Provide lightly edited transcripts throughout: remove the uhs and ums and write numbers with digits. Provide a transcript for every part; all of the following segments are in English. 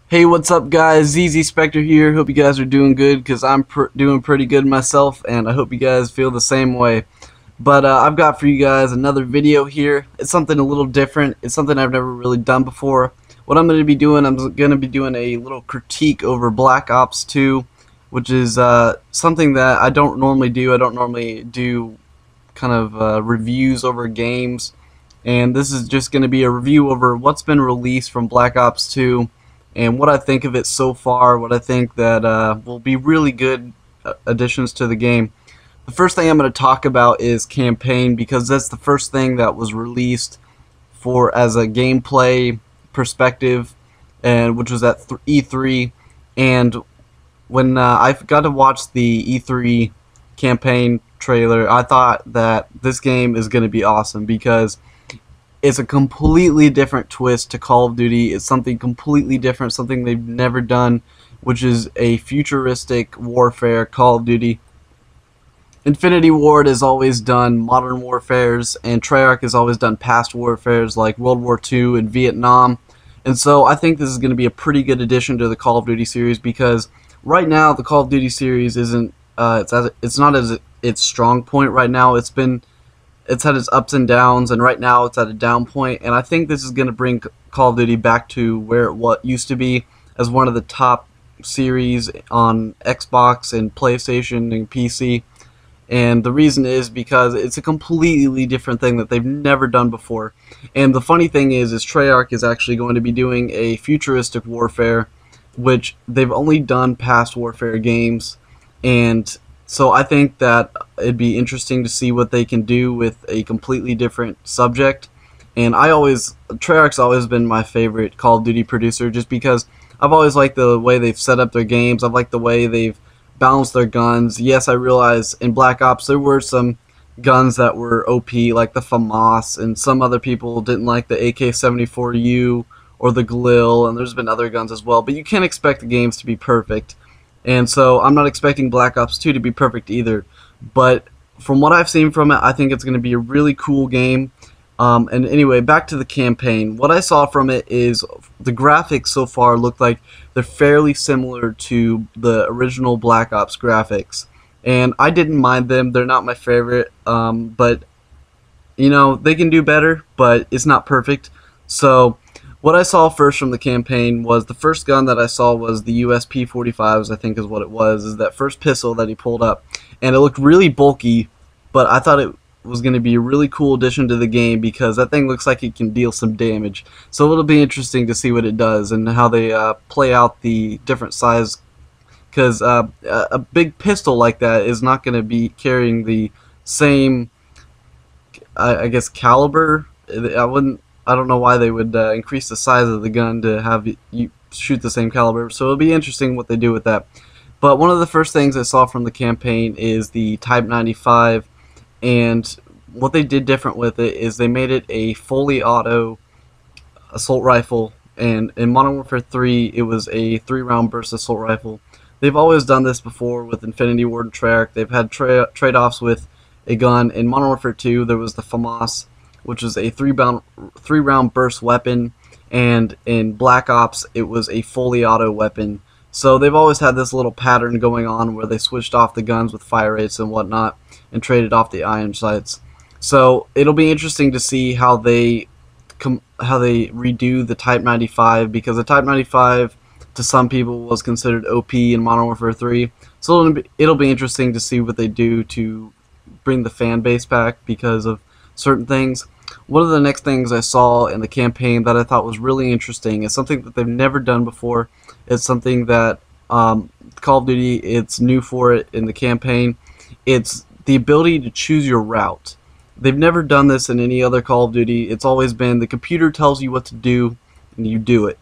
Hey, what's up, guys? ZZ Spectre here. Hope you guys are doing good because I'm doing pretty good myself, and I hope you guys feel the same way. But I've got for you guys another video here. It's something a little different. It's something I've never really done before. What I'm going to be doing, I'm going to be doing a little critique over Black Ops 2, which is something that I don't normally do. I don't normally do kind of reviews over games, and this is just going to be a review over what's been released from Black Ops 2 and what I think of it so far, what I think that will be really good additions to the game. The first thing I'm going to talk about is campaign, because that's the first thing that was released for as a gameplay perspective, and which was at E3. And when I got to watch the E3 campaign trailer, I thought that this game is going to be awesome because it's a completely different twist to Call of Duty. It's something completely different, something they've never done, which is a futuristic warfare Call of Duty. Infinity Ward has always done modern warfares, and Treyarch has always done past warfares like World War II and Vietnam. And so I think this is going to be a pretty good addition to the Call of Duty series, because right now the Call of Duty series isn't it's not as its strong point right now. It's had its ups and downs, and right now it's at a down point, and I think this is going to bring Call of Duty back to where what used to be as one of the top series on Xbox and PlayStation and PC. And the reason is because it's a completely different thing that they've never done before. And the funny thing is Treyarch is actually going to be doing a futuristic warfare, which they've only done past warfare games, and so I think that it'd be interesting to see what they can do with a completely different subject. And Treyarch's always been my favorite Call of Duty producer, just because I've always liked the way they've set up their games. I've liked the way they've balanced their guns. Yes, I realize in Black Ops there were some guns that were OP, like the FAMAS, and some other people didn't like the AK-74U or the Galil, and there's been other guns as well. But you can't expect the games to be perfect. And so I'm not expecting Black Ops 2 to be perfect either. But from what I've seen from it, I think it's going to be a really cool game. And anyway, back to the campaign. What I saw from it is the graphics so far look like they're fairly similar to the original Black Ops graphics. And I didn't mind them. They're not my favorite. But, you know, they can do better, but it's not perfect. So what I saw first from the campaign was the first gun that I saw was the USP-45s, I think is what it was, is that first pistol that he pulled up. And it looked really bulky, but I thought it was going to be a really cool addition to the game because that thing looks like it can deal some damage. So it'll be interesting to see what it does and how they play out the different size, because a big pistol like that is not going to be carrying the same, I guess, caliber. I don't know why they would increase the size of the gun to have you shoot the same caliber. So it'll be interesting what they do with that. But one of the first things I saw from the campaign is the Type 95, and what they did different with it is they made it a fully auto assault rifle. And in Modern Warfare 3, it was a 3-round burst assault rifle. They've always done this before with Infinity Ward and Treyarch. They've had trade-offs with a gun. In Modern Warfare 2, there was the FAMAS, which was a 3-round burst weapon, and in Black Ops it was a fully auto weapon. So they've always had this little pattern going on where they switched off the guns with fire rates and whatnot and traded off the iron sights. So it'll be interesting to see how they redo the Type 95, because the Type 95 to some people was considered OP in Modern Warfare 3. So it'll be interesting to see what they do to bring the fan base back because of certain things. One of the next things I saw in the campaign that I thought was really interesting is something that they've never done before. It's something that Call of Duty, it's new for it in the campaign. It's the ability to choose your route. They've never done this in any other Call of Duty. It's always been the computer tells you what to do and you do it.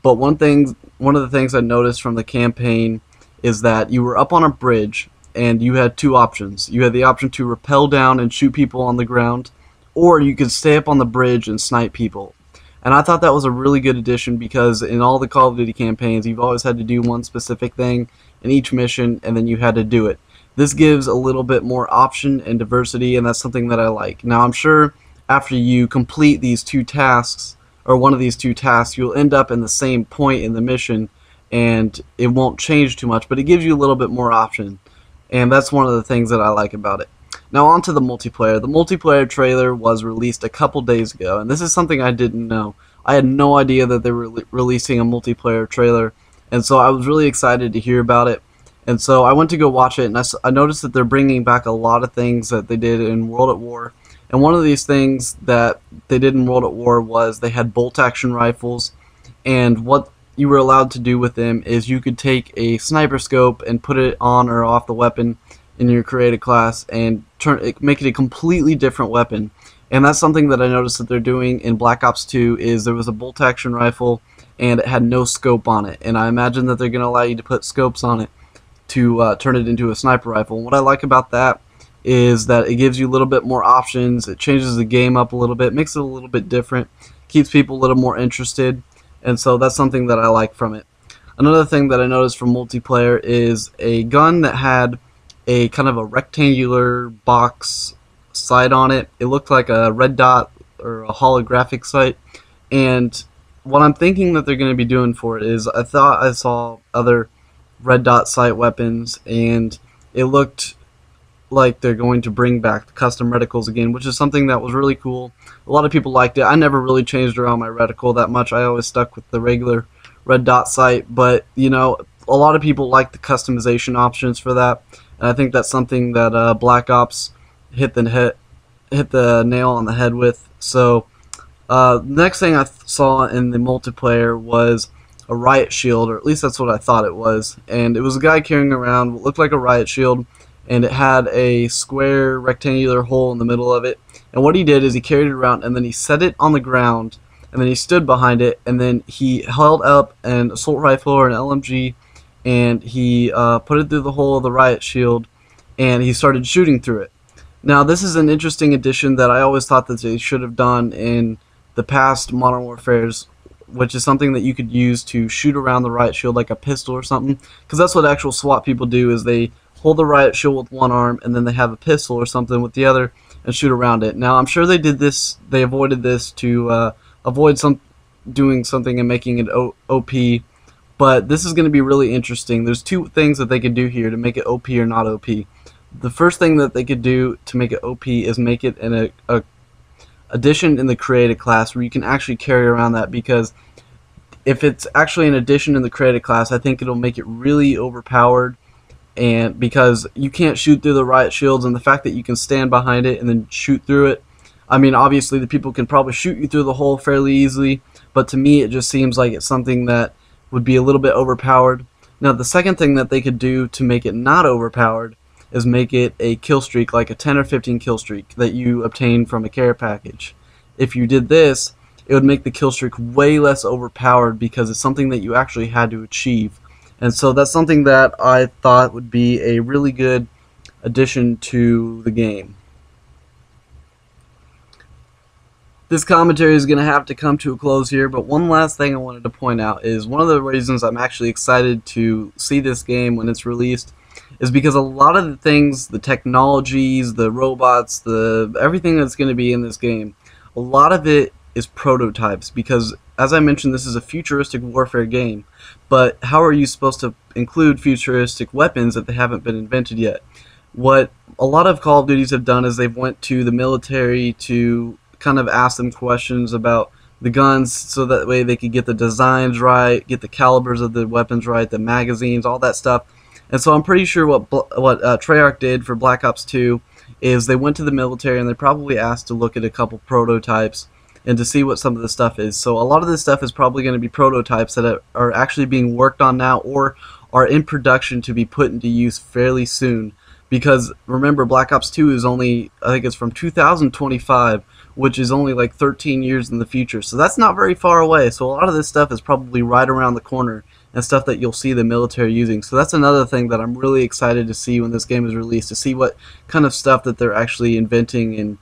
But one of the things I noticed from the campaign is that you were up on a bridge and you had two options. You had the option to rappel down and shoot people on the ground, or you could stay up on the bridge and snipe people. And I thought that was a really good addition, because in all the Call of Duty campaigns, you've always had to do one specific thing in each mission, and then you had to do it. This gives a little bit more option and diversity, and that's something that I like. Now, I'm sure after you complete these two tasks, or one of these two tasks, you'll end up in the same point in the mission, and it won't change too much, but it gives you a little bit more option, and that's one of the things that I like about it. Now on to the multiplayer. The multiplayer trailer was released a couple days ago, and this is something I didn't know. I had no idea that they were releasing a multiplayer trailer, and so I was really excited to hear about it. And so I went to go watch it, and I noticed that they're bringing back a lot of things that they did in World at War. And one of these things that they did in World at War was they had bolt-action rifles, and what you were allowed to do with them is you could take a sniper scope and put it on or off the weapon in your creative class and make it a completely different weapon. And that's something that I noticed that they're doing in Black Ops 2 is there was a bolt-action rifle and it had no scope on it. And I imagine that they're going to allow you to put scopes on it to turn it into a sniper rifle. And what I like about that is that it gives you a little bit more options. It changes the game up a little bit, makes it a little bit different, keeps people a little more interested. And so that's something that I like from it. Another thing that I noticed from multiplayer is a gun that had a kind of a rectangular box sight on it. It looked like a red dot or a holographic sight, and what I'm thinking that they're going to be doing for it is I thought I saw other red dot sight weapons, and it looked like they're going to bring back the custom reticles again, which is something that was really cool. A lot of people liked it. I never really changed around my reticle that much. I always stuck with the regular red dot sight, but you know, a lot of people like the customization options for that. And I think that's something that Black Ops hit the nail on the head with. So next thing I saw in the multiplayer was a riot shield, or at least that's what I thought it was. And it was a guy carrying around what looked like a riot shield, and it had a square rectangular hole in the middle of it. And what he did is he carried it around, and then he set it on the ground, and then he stood behind it, and then he held up an assault rifle or an LMG, and he put it through the hole of the riot shield, and he started shooting through it. Now this is an interesting addition that I always thought that they should have done in the past Modern Warfares, which is something that you could use to shoot around the riot shield like a pistol or something, because that's what actual SWAT people do, is they hold the riot shield with one arm and then they have a pistol or something with the other and shoot around it. Now I'm sure they did this, they avoided this to avoid doing something and making it OP. But this is going to be really interesting. There's two things that they could do here to make it OP or not OP. The first thing that they could do to make it OP is make it an addition in the creative class where you can actually carry around that, because if it's actually an addition in the creative class, I think it'll make it really overpowered, and because you can't shoot through the riot shields, and the fact that you can stand behind it and then shoot through it, I mean, obviously the people can probably shoot you through the hole fairly easily, but to me it just seems like it's something that would be a little bit overpowered. Now the second thing that they could do to make it not overpowered is make it a kill streak, like a 10 or 15 kill streak that you obtain from a care package. If you did this, it would make the kill streak way less overpowered because it's something that you actually had to achieve. And so that's something that I thought would be a really good addition to the game. This commentary is going to have to come to a close here, but one last thing I wanted to point out is one of the reasons I'm actually excited to see this game when it's released is because a lot of the things, the technologies, the robots, everything that's going to be in this game, a lot of it is prototypes, because as I mentioned, this is a futuristic warfare game, but how are you supposed to include futuristic weapons that they haven't been invented yet? What a lot of Call of Duties have done is they've went to the military to kind of ask them questions about the guns, so that way they could get the designs right, get the calibers of the weapons right, the magazines, all that stuff. And so I'm pretty sure what Treyarch did for Black Ops 2 is they went to the military and they probably asked to look at a couple prototypes and to see what some of the stuff is. So a lot of this stuff is probably going to be prototypes that are actually being worked on now or are in production to be put into use fairly soon. Because remember, Black Ops 2 is only, I think it's from 2025, which is only like 13 years in the future. So that's not very far away. So a lot of this stuff is probably right around the corner and stuff that you'll see the military using. So that's another thing that I'm really excited to see when this game is released, to see what kind of stuff that they're actually inventing and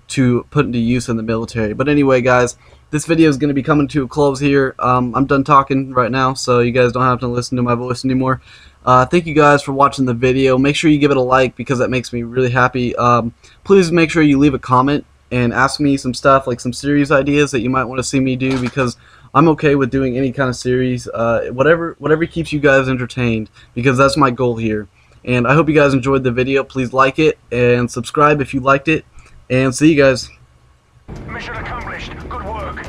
to put into use in the military. But anyway, guys, this video is going to be coming to a close here. I'm done talking right now, so you guys don't have to listen to my voice anymore. Thank you guys for watching the video. Make sure you give it a like because that makes me really happy. Please make sure you leave a comment and ask me some stuff, like some series ideas that you might want to see me do, because I'm okay with doing any kind of series, whatever keeps you guys entertained, because that's my goal here. And I hope you guys enjoyed the video. Please like it and subscribe if you liked it, and see you guys. Mission accomplished. Good work.